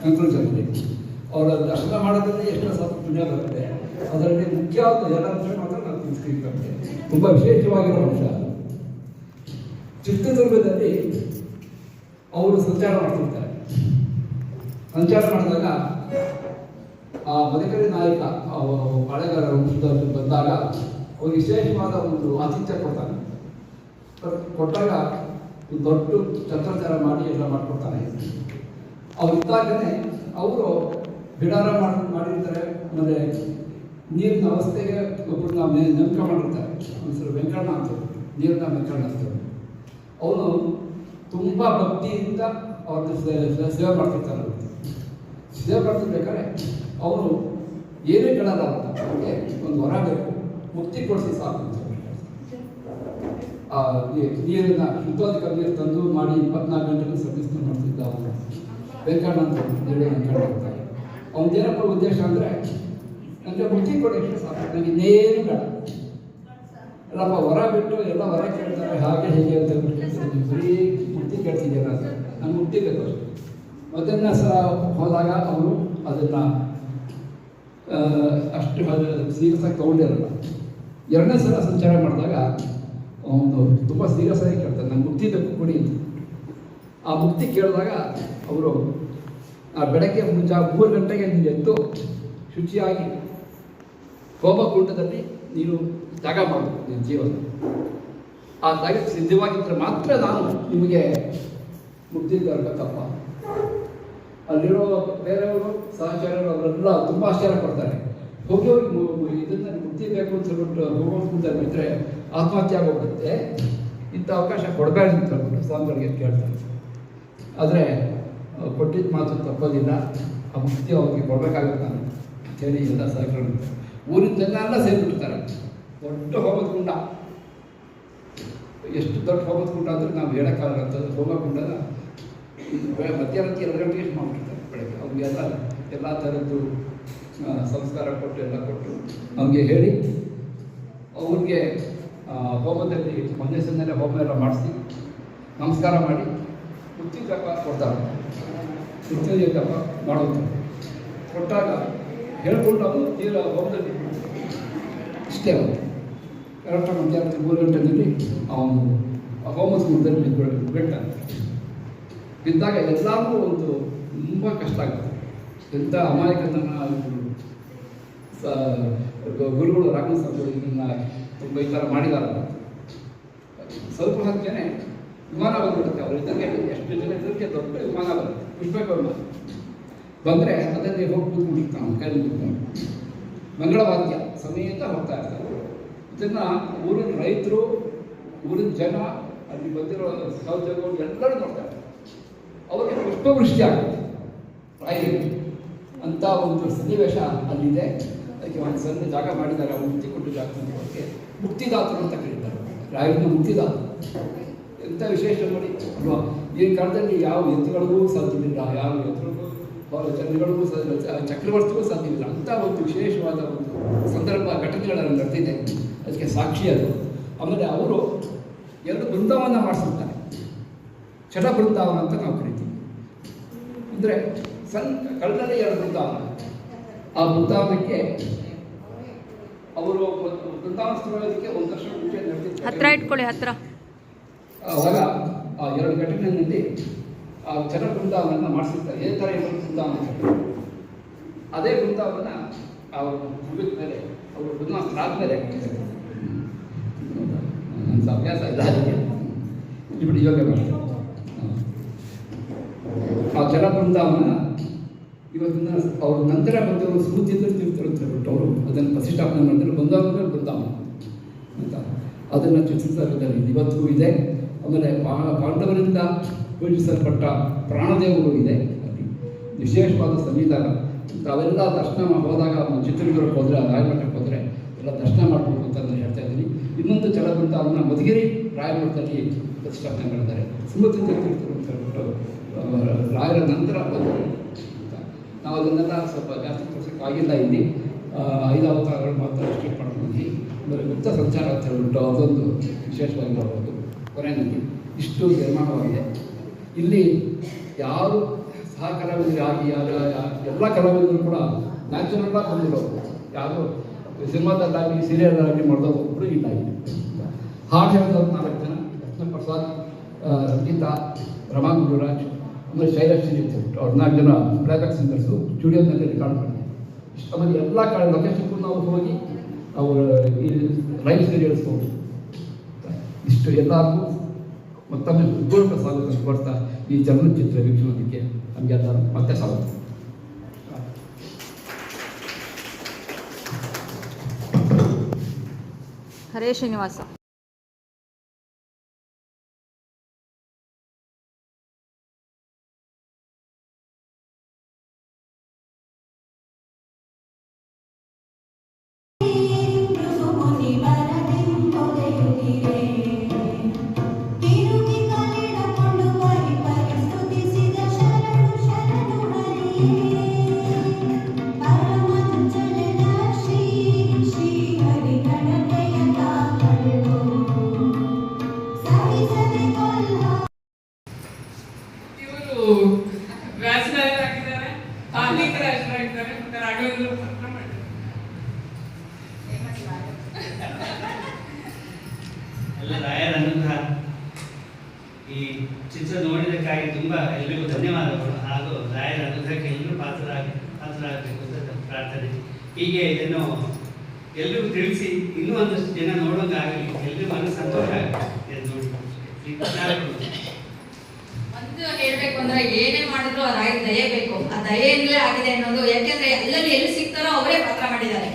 ಕನ್ಕ್ಲೂಷನಲ್ಲಿ ಅವರ ದರ್ಶನ ಮಾಡೋದ್ರಲ್ಲಿ ಎಷ್ಟು ಸ್ವಲ್ಪ ಪುಣ್ಯ ಬರುತ್ತೆ. ಅದರಲ್ಲಿ ಮುಖ್ಯವಾದ ಎಲ್ಲ ಮಾತ್ರ ನಾನು ತಿಳಿಸ್ಲಿಕ್ಕೆ ತುಂಬ ವಿಶೇಷವಾಗಿರೋ ಅಂಶ. ಚಿತ್ರದುರ್ಗದಲ್ಲಿ ಅವರು ಸಂಚಾರ ಮಾಡ್ತಿರ್ತಾರೆ. ಸಂಚಾರ ಮಾಡಿದಾಗ ಆ ಮದಕರಿ ನಾಯಕ ಪಾಳೆಗಾರ ವಂಶದವರು ಬಂದಾಗ ಅವ್ರಿಗೆ ವಿಶೇಷವಾದ ಒಂದು ಆತಿಥ್ಯ ಕೊಡ್ತಾನೆ. ಕೊಟ್ಟಾಗ ಒಂದು ದೊಡ್ಡ ಛತ್ರಾಚಾರ ಮಾಡಿ ಎಲ್ಲ ಮಾಡ್ಕೊಡ್ತಾನೆ. ಅವ್ರು ಇದ್ದಾಗಲೇ ಅವರು ಬಿಡಾರ ಮಾಡಿರ್ತಾರೆ. ಆಮೇಲೆ ನೀರಿನ ಅವಸ್ಥೆಗೆ ಒಬ್ಬರನ್ನ ನೇಮಕ ಮಾಡಿರ್ತಾರೆ. ಹೆಸರು ವೆಂಕಣ್ಣ ಅಂತ, ನೀರಿನ ವೆಂಕಣ್ಣ ಅಂತ. ಅವನು ತುಂಬ ಭಕ್ತಿಯಿಂದ ಅವ್ರನ್ನ ಸೇವೆ ಮಾಡ್ತಿರ್ತಾನೆ. ಸೇವೆ ಮಾಡ್ತಿರ್ಬೇಕಾದ್ರೆ ಅವನು ಏನೇ ಕೇಳಲ್ಲ ಅಂತ ಅವ್ರಿಗೆ ಒಂದು ವರ ಬೇಕು, ಮುಕ್ತಿ ಕೊಡಿಸಿ ಸಾಕು. ನೀರನ್ನ ಶುದ್ಧೋದಕ ನೀರು ತಂದು ಮಾಡಿ 24 ಗಂಟೆಗೂ ಸರ್ವಿಸ್ನ ಮಾಡ್ತಿದ್ದ ಅವನು ವೆಂಕಣ್ಣ ಅಂತ ಹೇಳಿ ವೆಂಕಣ್ಣ ಇರ್ತಾರೆ. ಅವನದೇನಪ್ಪ ಉದ್ದೇಶ ಅಂದರೆ ನನಗೆ ಮುಕ್ತಿ ಕೊಡೋಕ್ಕೆ ಸಾಕು, ನನಗೆ ಇನ್ನೇನು ಬೇಡ. ಅಲ್ಲಪ್ಪ ವರ ಬಿಟ್ಟು ಎಲ್ಲ ವರ ಕೇಳ್ತಾರೆ ಹಾಗೆ ಹೇಗೆ ಅಂತ ಹೇಳ್ಬಿಟ್ಟು ಬರೀ ಮುಕ್ತಿ ಕೇಳ್ತಿದ್ದೀರ ಅಂತ. ನಾನು ಮುಕ್ತಿ ಬೇಕು ಅಷ್ಟೇ. ಮೊದಲನೇ ಸಲ ಹೋದಾಗ ಅವರು ಅದನ್ನು ಅಷ್ಟು ಸೀರಿಯಸ್ ಆಗಿ ತೊಗೊಂಡಿರಲ್ಲ. ಎರಡನೇ ಸಲ ಸಂಚಾರ ಮಾಡಿದಾಗ ಅವನು ತುಂಬ ಸೀರಿಯಸ್ ಆಗಿ ಕೇಳ್ತಾರೆ, ನಾನು ಮುಕ್ತಿ ಬೇಕು ಕೊಡಿ ಅಂತ. ಆ ಮುಕ್ತಿ ಕೇಳಿದಾಗ ಅವರು ಬೆಳಗ್ಗೆ ಮುಂಚೆ 3 ಗಂಟೆಗೆ ನೀನು ಎದ್ದು ಶುಚಿಯಾಗಿ ಹೋಮಕುಂಡದಲ್ಲಿ ನೀನು ತ್ಯಾಗ ಮಾಡಬೇಕು ನಿನ್ನ ಜೀವನ. ಆ ತ್ಯಾಗಕ್ಕೆ ಸಿದ್ಧವಾಗಿದ್ದರೆ ಮಾತ್ರ ನಾನು ನಿಮಗೆ ಮುಕ್ತಿ ದೊರಕತ್ತಪ್ಪ. ಅಲ್ಲಿರೋ ಬೇರೆಯವರು ಸಹಚಾರರು ಅವರೆಲ್ಲ ತುಂಬ ಆಶ್ಚರ್ಯ ಪಡ್ತಾರೆ. ಹೋಗಿ ಇದನ್ನು ಮುಕ್ತಿ ಬೇಕು ಅಂತ ಹೇಳ್ಬಿಟ್ಟು ಹೋಗೋದು ಬಿಟ್ಟರೆ ಆತ್ಮಹತ್ಯೆ ಆಗೋಗುತ್ತೆ, ಇಂಥ ಅವಕಾಶ ಕೊಡಬೇಡಿ ಅಂತ ಹೇಳ್ಬಿಟ್ಟು ಸ್ವಾಮಿಗಳಿಗೆ ಕೇಳ್ತಾರೆ. ಆದರೆ ಕೊಟ್ಟಿದ್ದ ಮಾತು ತಪ್ಪೋದಿಲ್ಲ, ಆ ಮುಕ್ತಿ ಅವ್ರಿಗೆ ಕೊಡಬೇಕಾಗುತ್ತೆ ಅಂತೇಳಿ ಎಲ್ಲ ಸಹಕರಣೆ ಊರಿನ ಜನ ಎಲ್ಲ ಸೇರಿಬಿಡ್ತಾರೆ. ದೊಡ್ಡ ಹೋಮದ ಕುಂಡ, ಎಷ್ಟು ದೊಡ್ಡ ಹೋಮದ ಕುಂಡ ಅಂದರೆ ನಾವು ಹೇಳೋಕ್ಕಾಗಂಥದ್ದು. ಹೋಮ ಕುಂಡನ ಮಧ್ಯಾಹ್ನಕ್ಕೆ 2 ಗಂಟೆಗೆ ಮಾಡಿಬಿಡ್ತಾರೆ ಬೆಳಗ್ಗೆ. ಅವ್ರಿಗೆಲ್ಲ ಎಲ್ಲ ಥರದ್ದು ಸಂಸ್ಕಾರ ಕೊಟ್ಟು ಎಲ್ಲ ಕೊಟ್ಟು ಅವ್ರಿಗೆ ಹೇಳಿ ಅವ್ರಿಗೆ ಹೋಮದಲ್ಲಿ ಒಂದೇ ಸನ್ನೆಲೆ ಹೋಮ ಎಲ್ಲ ಮಾಡಿಸಿ ನಮಸ್ಕಾರ ಮಾಡಿ ಮುಕ್ತಿ ಜಪ ಕೊಡ್ತಾರೆ. ಮುಕ್ತಿ ಜಪ ಮಾಡೋದು ಕೊಟ್ಟಾಗ ಹೇಳ್ಕೊಂಡು ಅವನು ತೀರ ಹೋಮದಲ್ಲಿ ಇಷ್ಟೇ ಅವನು ಕರೆಕ್ಟಾಗಿ ಮಧ್ಯಾಹ್ನ 3 ಗಂಟೆಯಲ್ಲಿ ಅವನು ಹೋಮದ ಮುಂದಲ್ಲಿ ಬಿಡ್ತಾನೆ. ಬಿದ್ದಾಗ ಎಲ್ಲರಿಗೂ ಒಂದು ತುಂಬ ಕಷ್ಟ ಆಗುತ್ತೆ. ಎಂಥ ಅಮಾಯಕತನ ಗುರುಗಳು ರಾಘವ ಸ್ವಾಮಿಗಳು ಇದನ್ನು ತುಂಬ ಈ ಥರ ಮಾಡಿದಾರಲ್ಲ. ಸ್ವಲ್ಪ ಹೊತ್ತಿಗೆ ವಿಮಾನ ಬಂದ್ಬಿಡುತ್ತೆ. ಅವ್ರು ಇದ್ದಂಗೆ ಎಷ್ಟು ಜನ ಇದ್ದಕ್ಕೆ ದೊಡ್ಡ ವಿಮಾನ ಬರುತ್ತೆ, ಪುಷ್ಪಕ ವಿಮಾನ ಬಂದರೆ ಅದನ್ನೇ ಹೋಗಿ ಕೂತ್ಬಿಟ್ಟಿರ್ತಾನೆ ಅವನ ಕೈಲಿ ಕೂತ್ಕೊಂಡು. ಮಂಗಳವಾದ್ಯ ಸಮೇತ ಹೋಗ್ತಾ ಇರ್ತಾರೆ. ಇದನ್ನು ಊರಿನ ರೈತರು, ಊರಿನ ಜನ, ಅಲ್ಲಿ ಬಂದಿರೋ ಸಹೋದ್ಯೋಗಿಗಳು ಎಲ್ಲರೂ ನೋಡ್ತಾರೆ. ಅವ್ರಿಗೆ ಪುಷ್ಪವೃಷ್ಟಿ ಆಗುತ್ತೆ ರಾಯರಿಗೆ ಅಂತ ಒಂದು ಸನ್ನಿವೇಶ ಅಲ್ಲಿದೆ. ಅದಕ್ಕೆ ಒಂದು ಸಣ್ಣ ಜಾಗ ಮಾಡಿದ್ದಾರೆ. ಅವ್ರು ಮುಕ್ತಿ ಕೊಟ್ಟು ಜಾಗ ಬಗ್ಗೆ ಮುಕ್ತಿದಾತರು ಅಂತ ಕರೀತಾರೆ. ರಾಯರನ್ನ ಮುಕ್ತಿದಾತ ಎಂಥ ವಿಶೇಷ ನೋಡಿ ಅಲ್ವಾ. ಈ ಕಾಲದಲ್ಲಿ ಯಾವ ಎತ್ತುಗಳಿಗೂ ಸಾಧ್ಯವಿಲ್ಲ, ಯಾವ ಎತ್ತುಗಳಿಗೂ ಜನಗಳಿಗೂ ಚಕ್ರವರ್ತಿಗೂ ಸಾಧ್ಯವಿಲ್ಲ. ಅಂಥ ಒಂದು ವಿಶೇಷವಾದ ಒಂದು ಸಂದರ್ಭ ಘಟನೆಗಳನ್ನು ನಡೆದಿದೆ. ಅದಕ್ಕೆ ಸಾಕ್ಷಿ ಅದು. ಆಮೇಲೆ ಅವರು 2 ಬೃಂದಾವನ ಮಾಡಿಸಿರ್ತಾರೆ. ಚಟ ಬೃಂದಾವನ ಅಂತ ನಾವು ಕರಿತೀವಿ. ಅಂದರೆ ಸಣ್ಣ ಕಳ್ಳಲ್ಲಿ 2 ಬೃಂದಾವನ. ಆ ಬೃಂದಾವನಕ್ಕೆ ಅವರು ಬೃಂದಾವನ ಸ್ಥಳಕ್ಕೆ 1 ವರ್ಷ ಮುಂಚೆ ನಡೆದಿದ್ದಾರೆ. ಹತ್ರ ಇಟ್ಕೊಳ್ಳಿ, ಹತ್ರ. ಅವಾಗ ಆ 2 ಘಟನೆಯಲ್ಲಿ ಆ ಚಟ ಬೃಂದಾವನ ಮಾಡಿಸಿರ್ತಾರೆ. ಇದೇ ಥರ 2 ಬೃಂದಾವನ. ಅದೇ ಬೃಂದಾವನ ಅವರು ಮುಗಿದ ಮೇಲೆ, ಅವರು ಬೃಂದಾವನ ಆದಮೇಲೆ ನನ್ನ ಅಭ್ಯಾಸ ಇಲ್ಲ, ಅದಕ್ಕೆ ఇప్పుడు ಯೋಗ ಮಾಡ್ತಾರೆ. ಆ ಜಲ ಬೃಂದಾವನ ಇವತ್ತಿನ ಅವ್ರ ನಂತರ ಬಂದವರು ಸುಮತಿಂದ್ರ ತೀರ್ಥರು ಅಂತ ಹೇಳ್ಬಿಟ್ಟು ಅವರು ಅದನ್ನು ಪ್ರತಿಷ್ಠಾಪನೆ ಮಾಡಿದ್ರು. ಬೃಂದಾವನ ಬೃಂದಾವನ ಅಂತ ಅದನ್ನು ಚಿತ್ರಿಸದಲ್ಲಿ ಇವತ್ತಿಗೂ ಇದೆ. ಆಮೇಲೆ ಪಾಂಡವರಿಂದ ಪೂಜಿಸಲ್ಪಟ್ಟ ಪ್ರಾಣದೇವರು ಇದೆ. ಅಲ್ಲಿ ವಿಶೇಷವಾದ ಸಂವಿಧಾನ. ಅವೆಲ್ಲ ದರ್ಶನ ಹೋದಾಗ ಚಿತ್ರದುರ್ಗಕ್ಕೆ ಹೋದರೆ, ರಾಯಮಠಕ್ಕೆ ಹೋದರೆ ಎಲ್ಲ ದರ್ಶನ ಮಾಡಬೇಕು ಅಂತ ನಾನು ಹೇಳ್ತಾ ಇದ್ದೀನಿ. ಇನ್ನೊಂದು ಜಲ ಬೃಂದಾವನ ಮಧುಗಿರಿ ರಾಯಮಠದಲ್ಲಿ ಪ್ರತಿಷ್ಠಾಪನೆ ಮಾಡಿದ್ದಾರೆ. ಸುಮತಿಂದ್ರ ತೀರ್ಥರು ಅಂತ ಹೇಳ್ಬಿಟ್ಟು ರಾಯರ ನಂತರ ಬಂದರು ಅಂತ. ನಾವು ಅದನ್ನೆಲ್ಲ ಸ್ವಲ್ಪ ಜಾಸ್ತಿ ತೋರಿಸೋಕ್ಕಾಗಿಲ್ಲ ಇಲ್ಲಿ. 5 ಅವತಾರಗಳು ಮಾತ್ರ ರಿಸ್ಟ್ರಿಕ್ಟ್ ಮಾಡ್ಕೊಂಡು ಆಮೇಲೆ ಗುಪ್ತ ಸಂಚಾರ ಅಂತ ಹೇಳ್ಬಿಟ್ಟು ಅದೊಂದು ವಿಶೇಷವಾಗಿ ನೋಡ್ಬೋದು. ಕೊನೆಯಲ್ಲಿ ಇಷ್ಟು ನಿರ್ಮಾಣವಾಗಿದೆ. ಇಲ್ಲಿ ಯಾರು ಸಹ ಕಲಾವಿದರಾಗಿ ಎಲ್ಲ ಕಲಾವಿದರು ಕೂಡ ನ್ಯಾಚುರಲ್ ಆಗಿ ಬಂದಿರೋರು. ಯಾರು ಸಿನಿಮಾದಲ್ಲಾಗಲಿ ಸೀರಿಯಲ್ಲಾಗಲಿ ಮಾಡಿದವರು ಒಬ್ಬರು ಇಲ್ಲ. ಹಾಡು ಹೇಳಿದವರು 4 ಜನ: ಕೃಷ್ಣ ಪ್ರಸಾದ್, ರಂಜಿತಾ, ರಮಾ ಗುರುರಾಜ್, ಆಮೇಲೆ ಶೈಲಶ್ರೀ ಅಂತ ಅವ್ರು 4 ಜನ ಬ್ಯಾಕಪ್ ಸಿಂಗರ್ಸು ಸ್ಟುಡಿಯೋದಲ್ಲಿ ರೆಕಾರ್ಡ್ ಮಾಡಿದ್ದಾರೆ. ಆಮೇಲೆ ಎಲ್ಲ ಕಡೆ ಲೊಕೇಶನ್ಗೂ ನಾವು ಹೋಗಿ ಅವರು ಈ ಲೈವ್ ಸೀರಿಯಲ್ಸ್ ಹೋಗಿ ಇಷ್ಟು ಎಲ್ಲರಿಗೂ ಮತ್ತೊಮ್ಮೆ ಪೂರ್ವಕ ಸ್ವಾಗತ ಕೊಡ್ತಾ ಈ ಚಲನಚಿತ್ರ ವೀಕ್ಷಣೆಗೆ ನಮಗೆಲ್ಲ ಮತ್ತೆ ಸ್ವಾಗತ. ಹರೇ ಶ್ರೀನಿವಾಸ. ವ್ಯಾಸರಾಜರಾಗಿದ್ದಾರೆ, ತಾಂತ್ರಿಕ ರಾಜರಾಗಿದ್ದಾರೆ, ಮತ್ತೆ ರಾಘವೇಂದ್ರ ಪತ್ರ ಮಾಡಿದ್ದಾರೆ. ಎಲ್ಲ ರಾಯರ ಅನುಗ್ರಹ. ಈ ಚಿತ್ರ ನೋಡಿದಕ್ಕಾಗಿ ತುಂಬಾ ಎಲ್ಲರಿಗೂ ಧನ್ಯವಾದಗಳು. ಹಾಗೂ ರಾಯರ ಅನುಗ್ರಹಕ್ಕೆ ಎಲ್ಲರೂ ಪಾತ್ರರಾಗಬೇಕು ಅಂತ ಪ್ರಾರ್ಥನೆ. ಹೀಗೆ ಇದನ್ನು ಎಲ್ಲರಿಗೂ ತಿಳಿಸಿ ಇನ್ನೂ ಒಂದಷ್ಟು ಜನ ನೋಡೋಂಗಾಗಲಿ, ಎಲ್ಲರಿಗೂ ಮನಸ್ಸು ಸಂತೋಷ ಆಗಲಿ ನೋಡಿ. ಒಂದು ಹೇಳ್ಬೇಕು ಅಂದ್ರೆ ಏನೇ ಮಾಡಿದ್ರು ಆ ರಾಯ ದಯೆ ಬೇಕು. ಆ ದಯೆಯಿಂದಲೇ ಆಗಿದೆ ಅನ್ನೋದು. ಯಾಕೆಂದ್ರೆ ಎಲ್ಲರೂ ಎಲ್ಲಿ ಸಿಗ್ತಾರೋ ಅವರೇ ಪಾತ್ರ ಮಾಡಿದ್ದಾರೆ.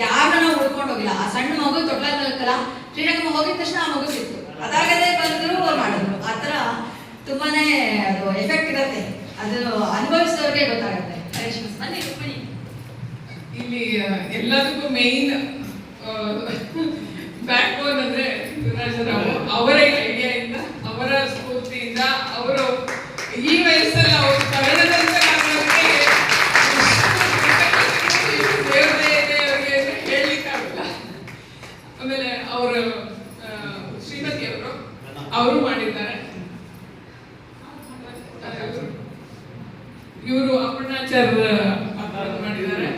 ಯಾರನ್ನ ನಾವು ಹುಡ್ಕೊಂಡು ಹೋಗಿಲ್ಲ. ಆ ಸಣ್ಣ ಮಗು ತೊಟ್ಲಕ್ಕಲ್ಲ, ಶ್ರೀರಂಗಮ್ಮ ಹೋಗಿದ ತಕ್ಷಣ ಆ ಮಗು ಸಿಕ್ತು. ಅದಾಗದೇ ಬಂದ್ರು ಮಾಡಿದ್ರು. ಆ ಥರ ತುಂಬಾನೇ ಅದು ಎಫೆಕ್ಟ್ ಇರುತ್ತೆ. ಅದು ಅನುಭವಿಸೋರಿಗೆ ಗೊತ್ತಾಗುತ್ತೆ. ಬನ್ನಿ ರುಕ್ಮಿಣಿ. ಇಲ್ಲಿ ಎಲ್ಲದಕ್ಕೂ ಮೇನ್ ಬ್ಯಾಕ್ ಬೋನ್ ಅಂದ್ರೆ ಗುರುರಾಜರಾವ್. ಅವರ ಐಡಿಯಾದಿಂದ, ಅವರ ಸ್ಫೂರ್ತಿಯಿಂದ, ಅವರು ಈ ವಯಸ್ಸಲ್ಲಿ ಅವರು ಕನ್ನಡದಂತ ದೇವತೆ ಇದೆ ಅವರಿಗೆ ಹೇಳಲಿಕ್ಕಾಗಲ್ಲ. ಆಮೇಲೆ ಅವರು ಶ್ರೀಮತಿ ಅವರು ಮಾಡಿದ್ದಾರೆ. ಇವರು ಅಪ್ಪಣ್ಣಾಚಾರ್ಯ ಮಾಡಿದ್ದಾರೆ.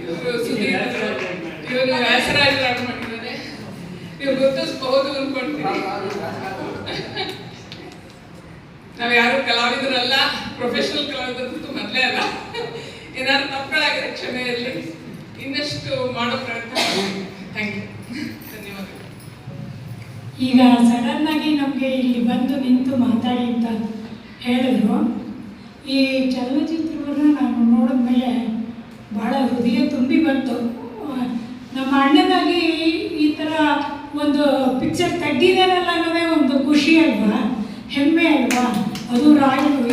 ಇವರು ಸುಧೀರ್, ಇವರು ವ್ಯಾಸರಾಜರಾವ್ ಮಾಡಿದ್ದಾರೆ. ಇವ್ರು ಗೊತ್ತಿಸಬಹುದು ಅನ್ಕೊಂತೀನಿ. ನಾವ್ ಯಾರು ಕಲಾವಿದರಲ್ಲ, ಪ್ರೊಫೆಷನಲ್ ಕಲಾವಿದರಂತೂ ಮೊದಲೇ ಅಲ್ಲ. ಏನಾದ್ರು ತಪ್ಪುಗಳಾಗಿದೆ ಕ್ಷಮೆ ಇರಲಿ. ಇನ್ನಷ್ಟು ಮಾಡೋ ಪ್ರಯತ್ನ. ಥ್ಯಾಂಕ್ ಯು, ಧನ್ಯವಾದಗಳು. ಈಗ ಸಡನ್ ಆಗಿ ನಮಗೆ ಇಲ್ಲಿ ಬಂದು ನಿಂತು ಮಾತಾಡಿ ಅಂತ ಹೇಳಿದ್ರು. ಈ ಚಲನಚಿತ್ರವನ್ನು ನಾನು ನೋಡಿದ ಮೇಲೆ ಭಾಳ ಹೃದಯ ತುಂಬಿ ಬಂತು. ನಮ್ಮ ಅಣ್ಣನಾಗಿ ಈ ಥರ ಒಂದು ಪಿಕ್ಚರ್ ತೆಗ್ದಿದ್ದಾನಲ್ಲ ಅನ್ನೋದೇ ಒಂದು ಖುಷಿ ಅಲ್ವಾ, ಹೆಮ್ಮೆ ಅಲ್ವಾ. ಅದು ರಾಯರು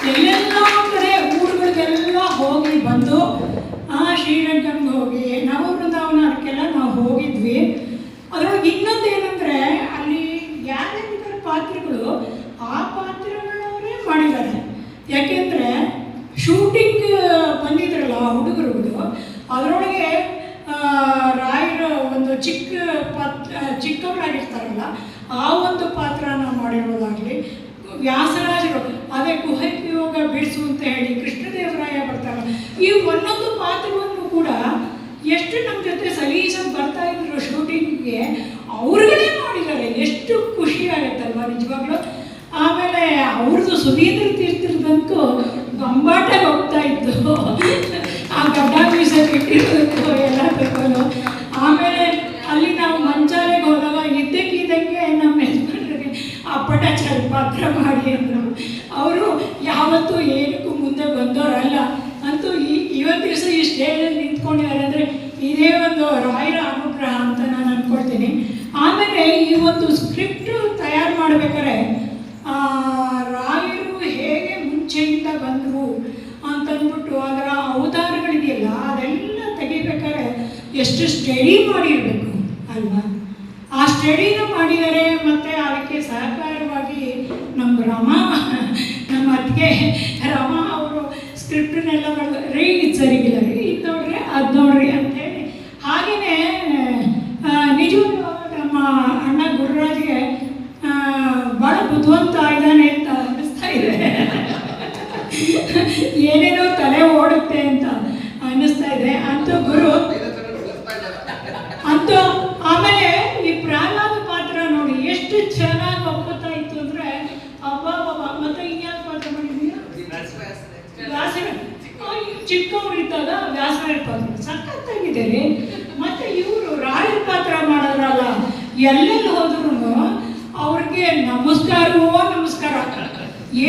ಎಲ್ಲೆಲ್ಲ ಕಡೆ ಊರುಗಳಿಗೆಲ್ಲ ಹೋಗಿ ಬಂದು ಶ್ರೀರಂಗಂಗೆ ಹೋಗಿ ನವಬೃಂದಾವನ ಅದಕ್ಕೆಲ್ಲ ನಾವು ಹೋಗಿದ್ವಿ. ಅದರೊಳಗೆ ಇನ್ನೊಂದು ಏನಂದರೆ ಅಲ್ಲಿ ಯಾರ್ಯಾರಿದ್ದಾರೆ ಪಾತ್ರಗಳು, ಆ ಪಾತ್ರಗಳವರೇ ಮಾಡಿದ್ದಾರೆ. ಯಾಕೆಂದರೆ ಶೂಟಿಂಗ್ ಬಂದಿದ್ರಲ್ಲ ಹುಡುಗರುಗಳು, ಅದರೊಳಗೆ ರಾಯರ ಒಂದು ಚಿಕ್ಕವರಾಗಿರ್ತಾರಲ್ಲ ಆ ಒಂದು ಪಾತ್ರನ ಮಾಡಿರೋದಾಗಲಿ, ವ್ಯಾಸರಾಜರು ಅದೇ ಕುಹಕ ಯೋಗ ಬಿಡಿಸು ಅಂತ ಹೇಳಿ ಕೃಷ್ಣದೇವರಾಯ ಬರ್ತಾರಲ್ಲ, ಈ ಒಂದೊಂದು ಪಾತ್ರವನ್ನು ಕೂಡ ಎಷ್ಟು ನಮ್ಮ ಜೊತೆ ಸಲೀಸಾಗಿ ಬರ್ತಾ ಇದ್ರು ಶೂಟಿಂಗ್ಗೆ, ಅವ್ರುಗಳೇ ಮಾಡಿದ್ದಾರೆ. ಎಷ್ಟು ಖುಷಿ ಆಗುತ್ತಲ್ವ ನಿಜವಾಗ್ಲೂ. ಆಮೇಲೆ ಅವ್ರದ್ದು ಸುಧೀಂದ್ರ ತೀರ್ಥದಂತೂ ಗಂಬಾಟಾಗಿ ಹೋಗ್ತಾ ಇತ್ತು. ಆ ಗಡ್ಡ ಬೀಸಕ್ಕಿಟ್ಟಿರೋದಕ್ಕೂ ಎಲ್ಲ ತಗೊಂಡು. ಆಮೇಲೆ ಅಲ್ಲಿ ನಾವು ಮಂಚಾಲೆಗೆ ಹೋದಾಗ ಇದ್ದಕ್ಕಿದ್ದಂಗೆ ನಮ್ಮ ಯಜಮಾನರಿಗೆ ಅಪ್ಪಟಾಚಾರ ಪಾತ್ರ ಮಾಡಿ ಅಂದರು. ಅವರು ಯಾವತ್ತೂ ಏನಕ್ಕೂ ಮುಂದೆ ಬಂದವರಲ್ಲ. ಅಂತೂ ಇವತ್ತು ದಿವಸ ಈ ಸ್ಟೇಜಲ್ಲಿ ನಿಂತ್ಕೊಂಡಿದ್ದಾರೆ ಅಂದರೆ ಇದೇ ಒಂದು ರಾಯರ ಅನುಗ್ರಹ ಅಂತ ನಾನು ಅಂದ್ಕೊಳ್ತೀನಿ. ಆಮೇಲೆ ಈ ಒಂದು ಸ್ಕ್ರಿಪ್ಟು ತಯಾರು ಮಾಡಬೇಕಾದ್ರೆ ರಾಯರು ಹೇಗೆ ಮುಂಚೆಯಿಂದ ಬಂದರು ಅಂತಂದ್ಬಿಟ್ಟು ಅದರ ಅವತಾರಗಳಿದೆಯಲ್ಲ ಅದೆಲ್ಲ ತೆಗಿಬೇಕಾದ್ರೆ ಎಷ್ಟು ಸ್ಟಡಿ ಮಾಡಿರಬೇಕು ಅಲ್ವಾ. ಆ ಸ್ಟಡಿನ ಮಾಡಿದ್ದಾರೆ. ಮತ್ತು ಅದಕ್ಕೆ ಸಹಕಾರವಾಗಿ ನಮ್ಮ ನಮ್ಮ ಅತ್ತಿಗೆ ರಮಾ ಅವರು ಸ್ಕ್ರಿಪ್ಟನ್ನೆಲ್ಲ ಮಾಡಿದ್ರೆ ರೀ ಇದು ಸರಿಗಿಲ್ಲ ರೀ, ಇದು ನೋಡ್ರಿ ಅದು ನೋಡ್ರಿ ಅಂತೇಳಿ. ಹಾಗೆಯೇ ನಿಜವಾಗ್ಲೂ ನಮ್ಮ ಅಣ್ಣ ಗುರುರಾಜ್ಗೆ ಭಾಳ ಬುದ್ಧಿವಂತ ಇದ್ದಾನೆ ಅಂತ ಅನ್ನಿಸ್ತಾ ಇದೆ. ಏನೇನೋ ತಲೆ ಓಡುತ್ತೆ ಅಂತ ಅನ್ನಿಸ್ತಾ ಇದೆ. ಅಂತೂ ಗುರು ಅಂತೂ ಆಮೇಲೆ ಈ ಪ್ರಹ್ಲಾದ ಪಾತ್ರ ನೋಡಿ ಎಷ್ಟು ಚೆನ್ನಾಗಿ ಒಪ್ಪುತ್ತಾ ಇತ್ತು ಅಂದರೆ ಅಬ್ಬಾ ಮತ್ತೆ ಇನ್ಯಾವ ಪಾತ್ರ ಮಾಡಿದೀಯಾ? ವ್ಯಾಸರ ಚಿಕ್ಕವರಿದ್ದಾಗ ವ್ಯಾಸರ ಪಾತ್ರ ಸಖತ್ತಾಗಿದೆ ರೀ. ಮತ್ತೆ ಇವರು ರಾಯರ ಪಾತ್ರ ಮಾಡಿದ್ರಲ್ಲ, ಎಲ್ಲೆಲ್ಲಿ ಹೋದ್ರು ಅವ್ರಿಗೆ ನಮಸ್ಕಾರವೋ ನಮಸ್ಕಾರ.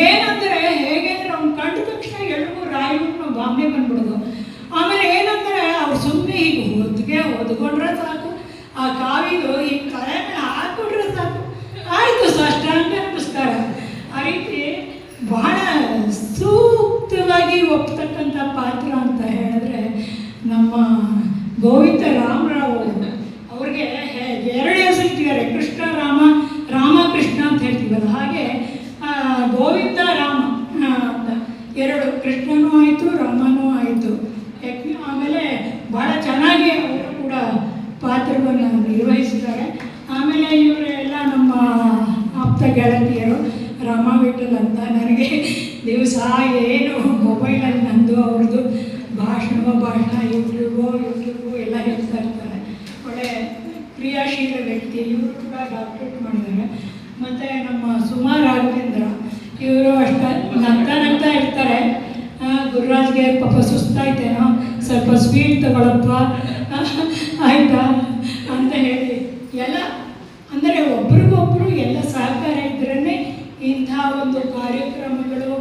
ಏನಂದ್ರೆ ಹೇಗೆ ಅಂದ್ರೆ ಅವ್ನು ಕಂಡ ತಕ್ಷಣ ಎಲ್ರಿಗೂ ರಾಯರು ಬಾಂಬೆ ಬಂದ್ಬಿಡೋದು. ಆಮೇಲೆ ಏನಂದ್ರೆ ಅವ್ರು ಸುಮ್ಮನೆ ಹೀಗೆ ಹೊದ್ಕೊಂಡ್ರೆ ಸಾಕು, ಆ ಕಾವಿದು ಈ ತಲೆ ಮೇಲೆ ಹಾಕ್ಬಿಟ್ರೆ ಸಾಕು, ಆಯಿತು ಸಾಷ್ಟಾಂಗ ನಮಸ್ಕಾರ. ಆ ರೀತಿ ಬಹಳ ಸೂಕ್ತವಾಗಿ ಒಪ್ತಕ್ಕಂಥ ಪಾತ್ರ ಅಂತ ಹೇಳಿದ್ರೆ ನಮ್ಮ ಗೋವಿಂದ ರಾಮರಾವ್ ಅವ್ರಿಗೆ ಎರಡು ಹೆಸರು ಇಟ್ಟಿದ್ದಾರೆ, ಕೃಷ್ಣ ರಾಮ, ರಾಮಕೃಷ್ಣ ಅಂತ ಹೇಳ್ತೀವಲ್ಲ, ಹಾಗೆ ಗೋವಿಂದ ರಾಮ ಅಂತ ಎರಡು, ಕೃಷ್ಣನೂ ಆಯಿತು ರಾಮನೂ ಆಯಿತು. ಆಮೇಲೆ ಭಾಳ ಚೆನ್ನಾಗಿ ಅವರು ಕೂಡ ಪಾತ್ರವನ್ನು ನಿರ್ವಹಿಸಿದ್ದಾರೆ. ಆಮೇಲೆ ಇವರೆಲ್ಲ ನಮ್ಮ ಆಪ್ತ ಗೆಳತಿಯರು ರಾಮ ವಿಠಲ್ ಅಂತ. ನನಗೆ ದಿವಸ ಏನು ಮೊಬೈಲಲ್ಲಿ ನಂದು ಅವ್ರದ್ದು ಭಾಷಣ ಯೂಟ್ಯೂಬು ಎಲ್ಲ ಹೇಳ್ತಾ ಇರ್ತಾರೆ. ಒಳ್ಳೆ ಕ್ರಿಯಾಶೀಲ ವ್ಯಕ್ತಿ. ಇವರು ಕೂಡ ಡಾಕ್ಟರೇಟ್ ಮಾಡಿದ್ದಾರೆ. ಮತ್ತು ನಮ್ಮ ಸುಮಾ ರಾಘವೇಂದ್ರ ಇವರು ಅಷ್ಟೇ ನಗ್ತಾ ಇರ್ತಾರೆ. ಗುರುರಾಜ್ಗೆ ಪಾಪ ಸುಸ್ತಾಯ್ತೇನೋ, ಸ್ವಲ್ಪ ಸ್ವೀಟ್ ತಗೊಳಪ್ಪ ಆಯಿತಾ ಅಂತ ಹೇಳಿ ಎಲ್ಲ ಅಂದರೆ ಒಬ್ರಿಗೊಬ್ಬರು ಎಲ್ಲ ಸಹಕಾರ ಇದ್ರೇ ಇಂಥ ಒಂದು ಕಾರ್ಯಕ್ರಮಗಳು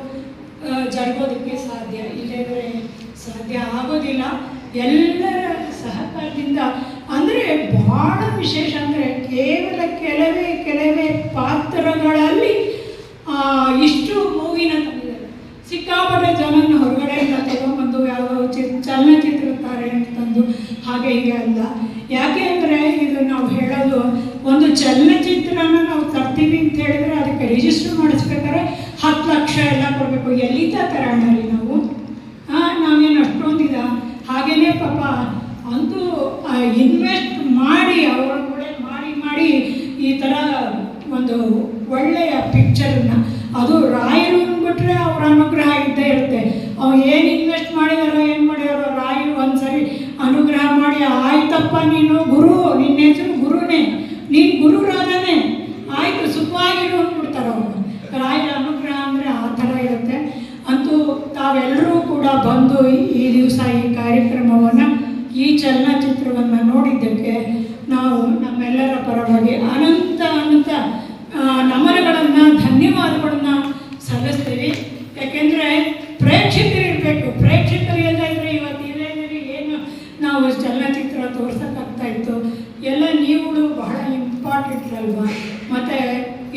ಜರುಗೋದಕ್ಕೆ ಸಾಧ್ಯ. ಇಲ್ಲದ್ರೆ ಸಾಧ್ಯ ಆಗೋದಿಲ್ಲ. ಎಲ್ಲರ ಸಹಕಾರದಿಂದ ಅಂದರೆ ಬಹಳ ವಿಶೇಷ ಅಂದರೆ ಕೇವಲ ಕೆಲವೇ ಪಾತ್ರಗಳಲ್ಲಿ ಇಷ್ಟು ಮೂವಿನ ತಂದಿದ್ದಾರೆ. ಸಿಕ್ಕಾಪಟ್ಟೆ ಜನನ ಹೊರಗಡೆಯಿಂದ ತಗೊಂಡ್ಬಂದು ಯಾವುದೋ ಚಲನಚಿತ್ರ ತಾರೆ ಅಂತಂದು ಹಾಗೆ ಹೀಗೆ ಅಲ್ಲ. ಯಾಕೆ ಅಂದರೆ ಇದು ನಾವು ಹೇಳೋದು ಒಂದು ಚಲನಚಿತ್ರನ ನಾವು ತರ್ತೀವಿ ಅಂತ ಹೇಳಿದ್ರೆ ಅದಕ್ಕೆ ರಿಜಿಸ್ಟರ್ ಮಾಡಿಸ್ಬೇಕಾದ್ರೆ 10 ಲಕ್ಷ ಎಲ್ಲ ಕೊಡಬೇಕು. ಎಲ್ಲಿಂದ ತರೋಣ ರೀ ನಾವು? ನಾವೇನು ಅಷ್ಟೊಂದಿದ ಹಾಗೇನೆ ಪಾಪ ಅಂತೂ ಇನ್ವೆಸ್ಟ್ ಮಾಡಿ ಅವ್ರ ಕೂಡ ಮಾಡಿ ಈ ಥರ ಒಂದು ಒಳ್ಳೆಯ ಪಿಕ್ಚರನ್ನು, ಅದು ರಾಯರು ಅಂದ್ಬಿಟ್ರೆ ಅವ್ರ ಅನುಗ್ರಹ ಇದ್ದೇ ಇರುತ್ತೆ. ಅವ್ರು ಏನು ಇನ್ವೆಸ್ಟ್ ಮಾಡಿದಾರೋ ಏನು ಮಾಡಿದಾರೋ ರಾಯರು ಒಂದ್ಸರಿ ಅನುಗ್ರಹ ಮಾಡಿ ಆಯ್ತಪ್ಪ ನೀನು ಗುರು, ನಿನ್ನ ಹೆಸರು ಗುರುನೇ, ನೀನು ಗುರುರಾಧನೆ ಆಯಿತು ಸುಖವಾಗಿರು ಅಂದ್ಬಿಡ್ತಾರೆ ಅವರು. ರಾಯರ ಅನುಗ್ರಹ ಅಂದರೆ ಆ ಥರ ಇರುತ್ತೆ. ಅಂತೂ ತಾವೆಲ್ಲರೂ ಕೂಡ ಬಂದು ಈ ದಿವಸ ಈ ಕಾರ್ಯಕ್ರಮವನ್ನು, ಈ ಚಲನಚಿತ್ರವನ್ನು ನೋಡಿದ್ದಕ್ಕೆ ನಾವು ನಮ್ಮೆಲ್ಲರ ಪರವಾಗಿ ಅನಂತ ನಮನಗಳನ್ನು, ಧನ್ಯವಾದಗಳನ್ನು ಸಲ್ಲಿಸ್ತೀವಿ. ಯಾಕೆಂದರೆ ಪ್ರೇಕ್ಷಕರಿರಬೇಕು. ಪ್ರೇಕ್ಷಕರು ಎಲ್ಲ ಇದ್ದರೆ ಇವತ್ತು ಇಲ್ಲೇ ಏನು ನಾವು ಚಲನಚಿತ್ರ ತೋರ್ಸೋಕ್ಕಾಗ್ತಾ ಇತ್ತು. ಎಲ್ಲ ನೀವುಗಳು ಬಹಳ ಇಂಪಾರ್ಟೆಂಟ್ ಅಲ್ವಾ. ಮತ್ತು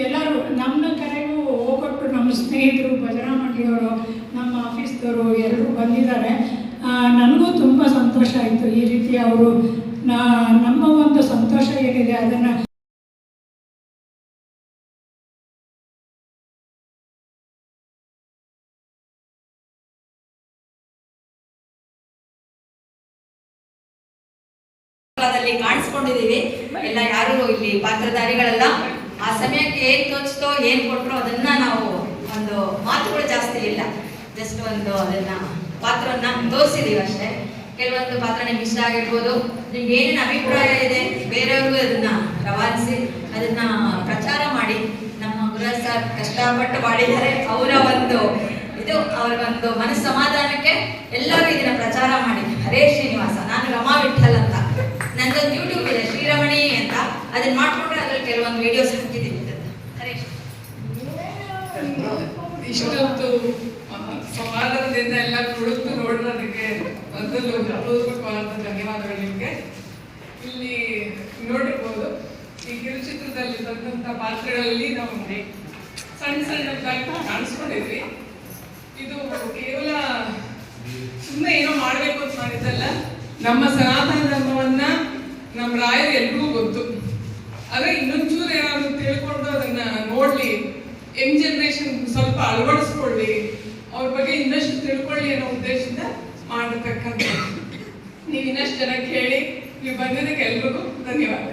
ಎಲ್ಲರೂ ನಮ್ಮ ಕರೆಗೂ ಹೋಗ್ಬಿಟ್ಟು ನಮ್ಮ ಸ್ನೇಹಿತರು, ಭಜನಾ ಮಂಡಳಿಯವರು, ನಮ್ಮ ಆಫೀಸ್ದವರು ಎಲ್ಲರೂ ಬಂದಿದ್ದಾರೆ. ನನಗೂ ತುಂಬ ಸಂತೋಷ ಆಯಿತು. ಈ ರೀತಿ ಅವರು ನಮ್ಮ ಒಂದು ಸಂತೋಷ ಏನಿದೆ ಅದನ್ನು ಕಾಣಿಸ್ಕೊಂಡಿದ್ದೀವಿ. ಎಲ್ಲ ಯಾರು ಇಲ್ಲಿ ಪಾತ್ರಧಾರಿಗಳೆಲ್ಲ ಆ ಸಮಯಕ್ಕೆ ಏನ್ ತೋಚಿಸ್ತೋ ಏನ್ ಕೊಟ್ಟರು ಅದನ್ನ ನಾವು ಒಂದು ಮಾತುಗಳು ಜಾಸ್ತಿ ಇಲ್ಲ, ಜಸ್ಟ್ ಒಂದು ಅದನ್ನ ಪಾತ್ರವನ್ನ ತೋರಿಸಿದೀವಿ ಅಷ್ಟೇ. ಕೆಲವೊಂದು ಪಾತ್ರ ನಿಮ್ಗೆ ಇಷ್ಟ ಆಗಿರ್ಬೋದು, ನಿಮ್ಗೆ ಏನೇನು ಅಭಿಪ್ರಾಯ ಇದೆ ಬೇರೆಯವ್ರಿಗೂ ಅದನ್ನ ರವಾನಿಸಿ ಅದನ್ನ ಪ್ರಚಾರ ಮಾಡಿ. ನಮ್ಮ ಗುರುರಾಜ್ ಸರ್ ಕಷ್ಟಪಟ್ಟು ಮಾಡಿದ್ದಾರೆ. ಅವರ ಒಂದು ಅವರ ಒಂದು ಮನಸ್ಸು ಸಮಾಧಾನಕ್ಕೆ ಎಲ್ಲರೂ ಇದನ್ನ ಪ್ರಚಾರ ಮಾಡಿ. ಹರೇ ಶ್ರೀನಿವಾಸ, ನಾನು ರಮಾ ವಿಠಲ್ ಅಂತ, ನಂದೊಂದು ಯೂಟ್ಯೂಬ್ ಇದೆ ಶ್ರೀರಮಣಿ ಅಂತ, ಅದನ್ನ ಮಾಡ್ಕೊಂಡ್ರೆ ಅದ್ರಲ್ಲಿ ಕೆಲವೊಂದು ವಿಡಿಯೋಸ್ ಹಾಕಿದ್ದೀವಿ. ಹರೇ ಇಷ್ಟೊಂದು ಸಮಾಧಾನದಿಂದ ಎಲ್ಲ ಕುಳಿತು ನೋಡೋದಕ್ಕೆ ಮೊದಲು ಹೃತ್ಪೂರ್ವಕವಾದ ಧನ್ಯವಾದಗಳು ನಿಮಗೆ. ಇಲ್ಲಿ ನೋಡಿರ್ಬೋದು ಈ ಕಿರುಚಿತ್ರದಲ್ಲಿ ಬಂದಂಥ ಪಾತ್ರಗಳಲ್ಲಿ ನಾವು ಸಣ್ಣದಾಗಿ ಕಾಣಿಸ್ಕೊಂಡಿದ್ವಿ. ಇದು ಕೇವಲ ಸುಮ್ಮನೆ ಏನೋ ಮಾಡಬೇಕು ಅಂತ ಮಾಡಿದ್ದಲ್ಲ. ನಮ್ಮ ಸನಾತನ ಧರ್ಮವನ್ನ ನಮ್ಮ ರಾಯರು ಎಲ್ರಿಗೂ ಗೊತ್ತು. ಆದ್ರೆ ಇನ್ನೊಂಚೂರು ಏನಾದ್ರು ತಿಳ್ಕೊಂಡು ಅದನ್ನ ನೋಡ್ಲಿ, ಯಂಗ್ ಜನರೇಷನ್ ಸ್ವಲ್ಪ ಅಳವಡಿಸ್ಕೊಳ್ಳಿ, ಅವ್ರ ಬಗ್ಗೆ ಇನ್ನಷ್ಟು ತಿಳ್ಕೊಳ್ಳಿ ಅನ್ನೋ ಉದ್ದೇಶದಿಂದ ಮಾಡತಕ್ಕಂಥ. ನೀವು ಇನ್ನಷ್ಟು ಜನಕ್ಕೆ ಹೇಳಿ, ನೀವು ಬಂದಿದ್ದಕ್ಕೆ ಎಲ್ರಿಗೂ ಧನ್ಯವಾದ.